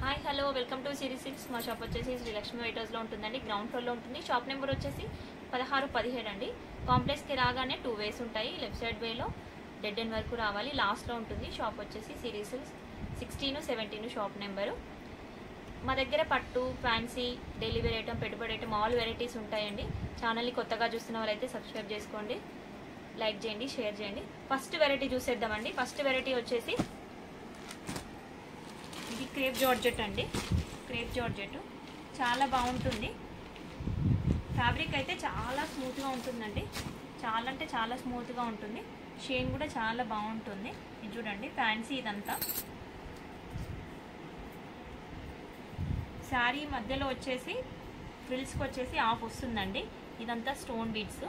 Hi hello welcome to Siri silks. మా shop వచ్చేసి శ్రీ లక్ష్మీ వెయిటర్స్లో ఉంటుందండి. గ్రౌండ్ ఫ్లోర్లో ఉంటుంది. షాప్ నెంబర్ వచ్చేసి 1617 అండి. కాంప్లెక్స్కి రాగానే 2 వేస్ ఉంటాయి. లెఫ్ట్ సైడ్ వేలో డెడ్ ఎండ్ వరకు రావాలి. లాస్ట్లో ఉంటుంది. షాప్ వచ్చేసి సిరీ సిల్క్స్ 16, 17 షాప్ నెంబరు. మా దగ్గర పట్టు, ఫ్యాన్సీ, డైలీ వేర్ ఐటమ్, పెట్టుబడి ఐటమ్ ఆల్ వెరైటీస్ ఉంటాయండి. ఛానల్ని కొత్తగా చూస్తున్న వాళ్ళైతే సబ్స్క్రైబ్ చేసుకోండి, లైక్ చేయండి, షేర్ చేయండి. ఫస్ట్ వెరైటీ చూసేద్దామండి. ఫస్ట్ వెరైటీ వచ్చేసి ఇది క్రేప్ జార్జెట్ అండి. క్రేప్ జార్జెట్ చాలా బాగుంటుంది. ఫ్యాబ్రిక్ అయితే చాలా స్మూత్గా ఉంటుందండి. చాలా అంటే చాలా స్మూత్గా ఉంటుంది. షేన్ కూడా చాలా బాగుంటుంది. ఇది చూడండి, ఫ్యాన్సీ ఇదంతా. శారీ మధ్యలో వచ్చేసి ఫ్రిల్స్కి వచ్చేసి ఆఫ్ వస్తుందండి. ఇదంతా స్టోన్ బీడ్స్.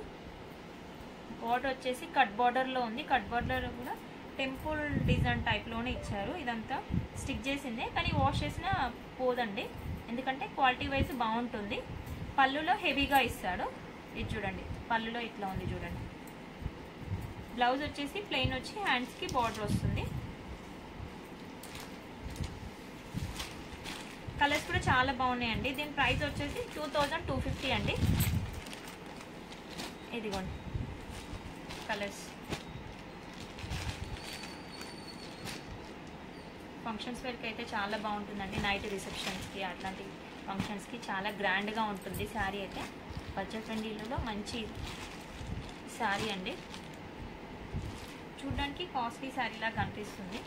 బార్డర్ వచ్చేసి కట్ బార్డర్లో ఉంది. కట్ బార్డర్ కూడా టెంపుల్ డిజైన్ టైప్లోనే ఇచ్చారు. ఇదంతా స్టిక్ చేసిందే, కానీ వాష్ చేసినా పోదండి, ఎందుకంటే క్వాలిటీ వైజ్ బాగుంటుంది. పళ్ళులో హెవీగా ఇస్తాడు. ఇది చూడండి, పళ్ళులో ఇట్లా ఉంది చూడండి. బ్లౌజ్ వచ్చేసి ప్లెయిన్ వచ్చి హ్యాండ్స్కి బార్డర్ వస్తుంది. కలర్స్ కూడా చాలా బాగున్నాయండి. దీని ప్రైస్ వచ్చేసి 2250 అండి. ఇదిగోండి కలర్స్. ఫంక్షన్స్ వేర్కి అయితే చాలా బాగుంటుందండి. నైట్ రిసెప్షన్స్కి అట్లాంటి ఫంక్షన్స్కి చాలా గ్రాండ్గా ఉంటుంది శారీ అయితే. బడ్జెట్ ఫ్రెండ్లీలో మంచి శారీ అండి. చూడడానికి కాస్ట్లీ శారీలా కనిపిస్తుంది.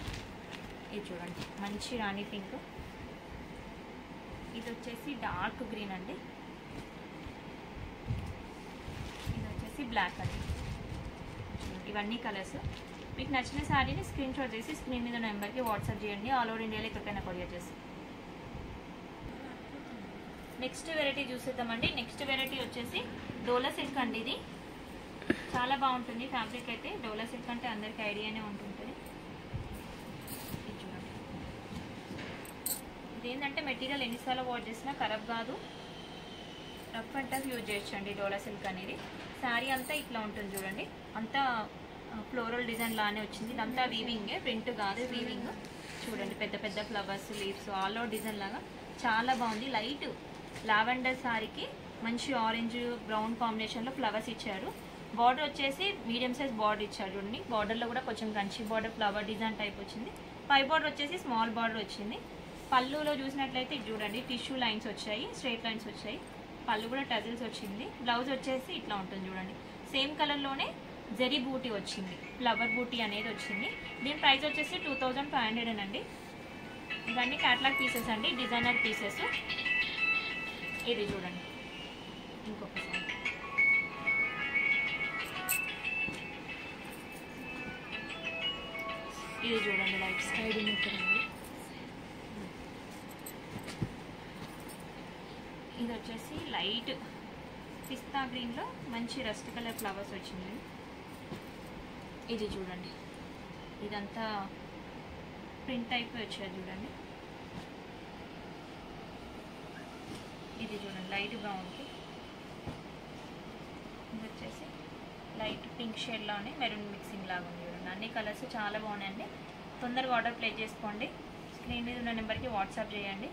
ఇది చూడండి, మంచి రాణి పింక్. ఇది వచ్చేసి డార్క్ గ్రీన్ అండి. ఇది వచ్చేసి బ్లాక్ అండి. ఇవన్నీ కలర్స్. మీకు నచ్చిన శారీని స్క్రీన్ షాట్ చేసి స్క్రీన్ మీద నెంబర్కి వాట్సాప్ చేయండి. ఆల్ ఓవర్ ఇండియాలో ఎక్కడికైనా కొరియర్ చేసి. నెక్స్ట్ వెరైటీ చూసేద్దామండి. నెక్స్ట్ వెరైటీ వచ్చేసి డోలా సిల్క్ అండి. ఇది చాలా బాగుంటుంది ఫ్యాబ్రిక్ అయితే. డోలా సిల్క్ అంటే అందరికీ ఐడియానే ఉంటుంటుంది. ఇది చూడండి, ఇదేంటంటే మెటీరియల్ ఎన్నిసార్లు వాష్ చేసినా ఖరాబ్ కాదు. రఫ్ అండ్ టఫ్ యూజ్ చేయొచ్చు అండి డోలా సిల్క్ అనేది. శారీ అంతా ఇట్లా ఉంటుంది చూడండి. అంతా ఫ్లోరల్ డిజైన్ లానే వచ్చింది. ఇదంతా వీవింగే, ప్రింట్ కాదు, వీవింగ్. చూడండి, పెద్ద పెద్ద flowers, leaves, all over design లాగా చాలా బాగుంది. లైట్ లావెండర్ శారీకి మంచి ఆరెంజ్ బ్రౌన్ కాంబినేషన్లో ఫ్లవర్స్ ఇచ్చారు. బార్డర్ వచ్చేసి మీడియం సైజ్ బార్డర్ ఇచ్చారు చూడండి. బార్డర్లో కూడా కొంచెం Kanchi border, flower design type వచ్చింది. పై బార్డర్ వచ్చేసి స్మాల్ బార్డర్ వచ్చింది. పళ్ళులో చూసినట్లయితే చూడండి, టిష్యూ లైన్స్ వచ్చాయి, స్ట్రైట్ లైన్స్ వచ్చాయి. పళ్ళు కూడా టజిల్స్ వచ్చింది. బ్లౌజ్ వచ్చేసి ఇట్లా ఉంటుంది చూడండి. సేమ్ కలర్లోనే జరీ బూటీ వచ్చింది, ఫ్లవర్ బూటీ అనేది వచ్చింది. దీని ప్రైస్ వచ్చేసి 2500 అండి. ఇవన్నీ క్యాటలాగ్ పీసెస్ అండి, డిజైనర్ పీసెస్. ఇది చూడండి ఇంకొకసారి. ఇది చూడండి, లైట్ సైడ్ ముక్కరండి. ఇది వచ్చేసి లైట్ పిస్తా గ్రీన్లో మంచి రస్ట్ కలర్ ఫ్లవర్స్ వచ్చింది. ఇది చూడండి, ఇదంతా ప్రింట్ టైప్ వచ్చారు చూడండి. ఇది చూడండి, లైట్ బ్రౌన్కి. ఇది వచ్చేసి లైట్ పింక్ షేడ్లోనే మెరూన్ మిక్సింగ్ లాగా ఉంది చూడండి. అన్ని కలర్స్ చాలా బాగున్నాయండి. తొందరగా ఆర్డర్ ప్లేస్ చేసుకోండి. స్క్రీన్ మీద ఉన్న నెంబర్కి వాట్సాప్ చేయండి.